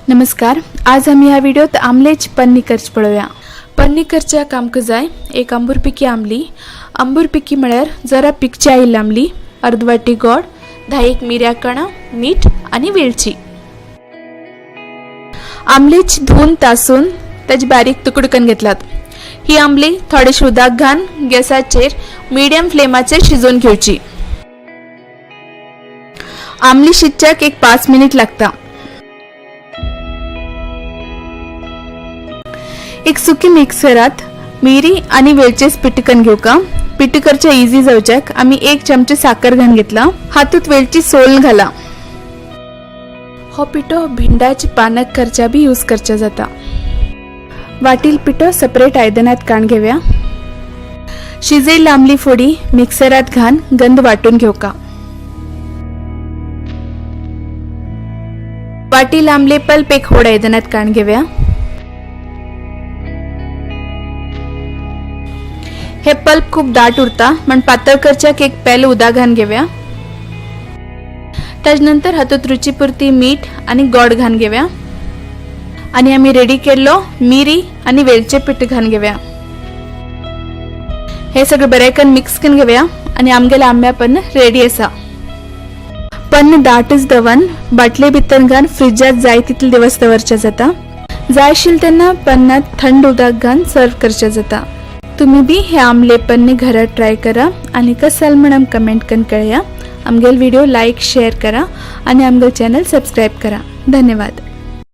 नमस्कार, आज आम्ही ह्या व्हिडिओत आमलेच पन्नीकरच पळोवया। पन्नीकरच्या कामकां जाय एक अंबूरपिकी आमली। अंबूरपिकी म्हळ्यार जरा पिकची आयिल्ली आमली, अर्द वाटी गोड, 10 मिरयां कणा, मीठ आणि वेलची। आमलेच धुवन तासून ताजे बारीक तुकडे करून घेतलात। ही आमली थोडेशे उदक घान गॅसाचेर मिडियम फ्लेमाचेर शिजोवन घेवची। आमली शिजच्याक एक 5 मिनिट लागता। एक सुकी मिक्सरात मिरी आणि वेलचीच पिठी करून घेवका। पिठी करच्या इजी जावच्याक आम्ही 1 चमचो साखर घालून घेतला। हातूंत वेलची सोलून घाला। हो पिठो भिंडाची पानक करच्या बी यूज करच्या जाता। वाटील पिठो सेपरेट आयदनात काढून घेवया। शिजेल आमली फोडी मिक्सरात घान गंध वाटून घेवका। वाटील आमले पल्प एक व्हड आयदनात काढून घेवया। हे पल्प खूप दाट उरता म्हण पातळ करच्याक एक पेल उदक घालून घेवया। त्यानंतर हातूंत रुचीपुरती मीठ आणि गोड घालून घेवया आणि आम्ही रेडी केल्लो मिरी आणि वेलचे पिठ घालून घेवया। हे सगळं बरें करून मिक्स करून घेवया आणि आमगेले आंब्या पन्न रेडी आसा। पन्न दाटच दवन बाटले भितर घालून फ्रिजात जाय तितले दिवस दवरचे जाता। जाय आशिल्ले तेन्ना पन्नात थंड उदक घालून सर्व करचे जाता। तुम्ही भी हे आमले पन्ने घरात ट्राय करा आणि कसं आलं म्हणून कमेंट करून कळया। आमगेल व्हिडिओ लाईक शेअर करा आणि आमगेल चॅनल सबस्क्राईब करा। धन्यवाद।